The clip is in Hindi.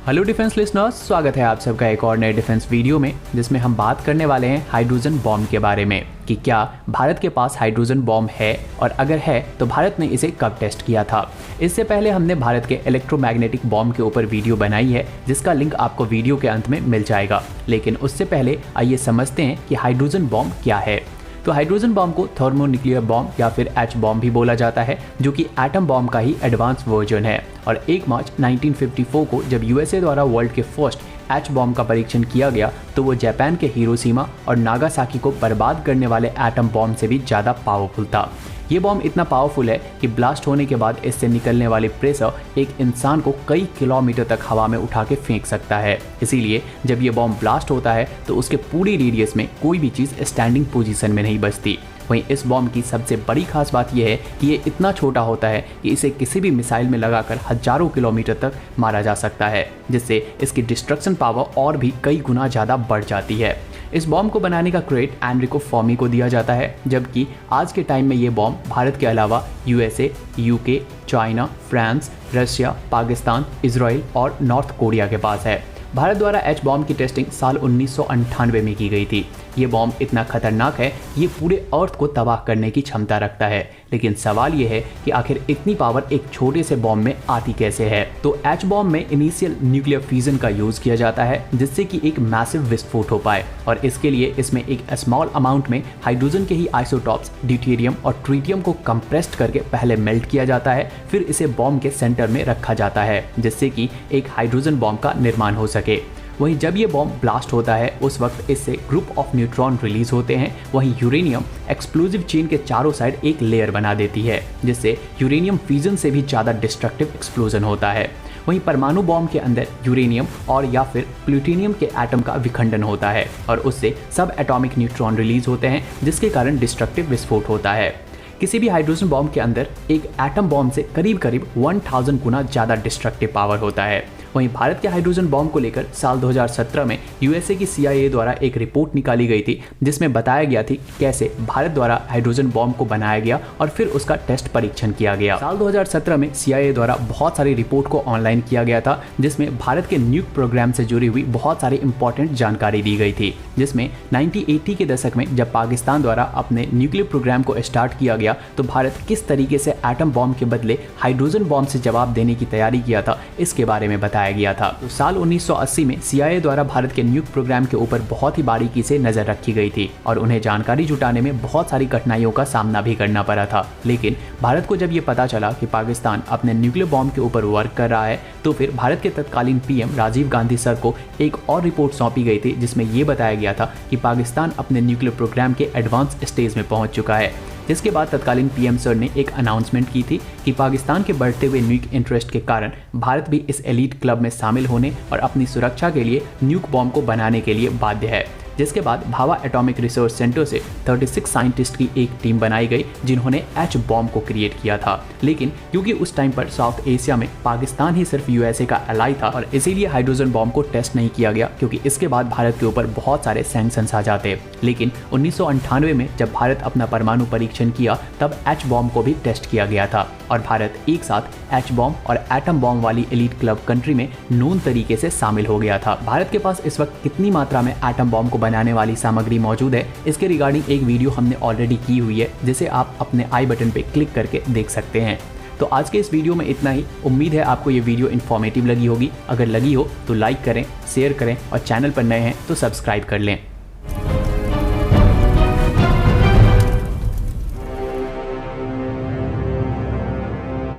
हेलो डिफेंस लिसनर्स, स्वागत है आप सबका एक और नए डिफेंस वीडियो में, जिसमें हम बात करने वाले हैं हाइड्रोजन बॉम्ब के बारे में कि क्या भारत के पास हाइड्रोजन बॉम्ब है और अगर है तो भारत ने इसे कब टेस्ट किया था। इससे पहले हमने भारत के इलेक्ट्रोमैग्नेटिक बॉम्ब के ऊपर वीडियो बनाई है, जिसका लिंक आपको वीडियो के अंत में मिल जाएगा। लेकिन उससे पहले आइए समझते हैं कि हाइड्रोजन बॉम्ब क्या है। तो हाइड्रोजन बॉम्ब को थर्मोन्यूक्लियर बॉम्ब या फिर एच बॉम्ब भी बोला जाता है, जो कि एटम बॉम्ब का ही एडवांस वर्जन है। और 1 मार्च 1954 को जब यूएसए द्वारा वर्ल्ड के फर्स्ट एच बॉम्ब का परीक्षण किया गया तो वो जापान के हिरोशिमा और नागासाकी को बर्बाद करने वाले एटम बॉम्ब से भी ज़्यादा पावरफुल था। ये बॉम्ब इतना पावरफुल है कि ब्लास्ट होने के बाद इससे निकलने वाले प्रेशर एक इंसान को कई किलोमीटर तक हवा में उठा के फेंक सकता है। इसीलिए जब ये बॉम्ब ब्लास्ट होता है तो उसके पूरी रेडियस में कोई भी चीज़ स्टैंडिंग पोजीशन में नहीं बचती। वहीं इस बॉम्ब की सबसे बड़ी खास बात यह है कि ये इतना छोटा होता है कि इसे किसी भी मिसाइल में लगाकर हजारों किलोमीटर तक मारा जा सकता है, जिससे इसकी डिस्ट्रक्शन पावर और भी कई गुना ज़्यादा बढ़ जाती है। इस बॉम्ब को बनाने का क्रेडिट एनरिको फर्मी को दिया जाता है, जबकि आज के टाइम में ये बॉम्ब भारत के अलावा USA, UK, China, France, Russia, Pakistan, Israel और नॉर्थ कोरिया के पास है। भारत द्वारा एच बॉम्ब की टेस्टिंग साल 1998 में की गई थी। ये बॉम्ब इतना खतरनाक है, ये पूरे अर्थ को तबाह करने की क्षमता रखता है। लेकिन सवाल ये है कि आखिर इतनी पावर एक छोटे से बॉम्ब में आती कैसे है। तो एच बॉम्ब में इनिशियल न्यूक्लियर फ्यूजन का यूज किया जाता है, जिससे कि एक मैसिव विस्फोट हो पाए, और इसके लिए इसमें एक स्मॉल अमाउंट में हाइड्रोजन के ही आइसोटॉप्स ड्यूटेरियम और ट्रिटियम को कंप्रेस्ड करके पहले मेल्ट किया जाता है, फिर इसे बॉम्ब के सेंटर में रखा जाता है, जिससे कि एक हाइड्रोजन बॉम्ब का निर्माण हो सके। वहीं जब ये बॉम्ब ब्लास्ट होता है उस वक्त इससे ग्रुप ऑफ न्यूट्रॉन रिलीज होते हैं। वहीं यूरेनियम एक्सप्लोजिव चेन के चारों साइड एक लेयर बना देती है, जिससे यूरेनियम फ्यूजन से भी ज़्यादा डिस्ट्रक्टिव एक्सप्लोजन होता है। वहीं परमाणु बॉम्ब के अंदर यूरेनियम और या फिर प्लूटोनियम के एटम का विखंडन होता है और उससे सब एटॉमिक न्यूट्रॉन रिलीज होते हैं, जिसके कारण डिस्ट्रक्टिव विस्फोट होता है। किसी भी हाइड्रोजन बॉम्ब के अंदर एक एटम बॉम्ब से करीब 1000 गुना ज़्यादा डिस्ट्रक्टिव पावर होता है। वहीं भारत के हाइड्रोजन बॉम्ब को लेकर साल 2017 में यूएसए की CIA द्वारा एक रिपोर्ट निकाली गई थी, जिसमें बताया गया थी कैसे भारत द्वारा हाइड्रोजन बॉम्ब को बनाया गया और फिर उसका टेस्ट परीक्षण किया गया। साल 2017 में CIA द्वारा बहुत सारी रिपोर्ट को ऑनलाइन किया गया था, जिसमें भारत के न्यूक प्रोग्राम से जुड़ी हुई बहुत सारी इंपॉर्टेंट जानकारी दी गई थी। जिसमें 1980 के दशक में जब पाकिस्तान द्वारा अपने न्यूक्लियर प्रोग्राम को स्टार्ट किया गया तो भारत किस तरीके से एटम बॉम्ब के बदले हाइड्रोजन बॉम्ब से जवाब देने की तैयारी किया था, इसके बारे में बताया गया था। तो साल 1980 में CIA द्वारा भारत के न्यूक प्रोग्राम के ऊपर बहुत ही बारीकी से नजर रखी गई थी और उन्हें जानकारी जुटाने में बहुत सारी कठिनाइयों का सामना भी करना पड़ा था। लेकिन भारत को जब ये पता चला कि पाकिस्तान अपने न्यूक्लियर बॉम्ब के ऊपर वर्क कर रहा है तो फिर भारत के तत्कालीन PM राजीव गांधी सर को एक और रिपोर्ट सौंपी गई थी, जिसमें यह बताया गया था कि पाकिस्तान अपने न्यूक्लियर प्रोग्राम के एडवांस स्टेज में पहुंच चुका है। जिसके बाद तत्कालीन PM सर ने एक अनाउंसमेंट की थी कि पाकिस्तान के बढ़ते हुए न्यूक इंटरेस्ट के कारण भारत भी इस एलीट क्लब में शामिल होने और अपनी सुरक्षा के लिए न्यूक बॉम्ब को बनाने के लिए बाध्य है। जिसके बाद भाभा एटॉमिक रिसर्च सेंटर से 36 साइंटिस्ट की एक टीम बनाई गई, जिन्होंने एच बॉम्ब को क्रिएट किया था। लेकिन क्योंकि उस टाइम पर साउथ एशिया में पाकिस्तान ही सिर्फ यूएसए का एलाई था और इसीलिए हाइड्रोजन बॉम्ब को टेस्ट नहीं किया गया, क्योंकि इसके बाद भारत के ऊपर बहुत सारे सैंक्शंस आ जाते। लेकिन 1998 में जब भारत अपना परमाणु परीक्षण किया तब एच बॉम्ब को भी टेस्ट किया गया था और भारत एक साथ एच बॉम्ब और एटम बॉम्ब वाली एलीट क्लब कंट्री में नून तरीके से शामिल हो गया था। भारत के पास इस वक्त कितनी मात्रा में एटम बॉम्ब को बनाने वाली सामग्री मौजूद है, इसके रिगार्डिंग एक वीडियो हमने ऑलरेडी की हुई है, जिसे आप अपने आई बटन पे क्लिक करके देख सकते हैं। तो आज के इस वीडियो में इतना ही। उम्मीद है आपको ये वीडियो इन्फॉर्मेटिव लगी होगी। अगर लगी हो तो लाइक करें, शेयर करें और चैनल पर नए हैं तो सब्सक्राइब कर लें।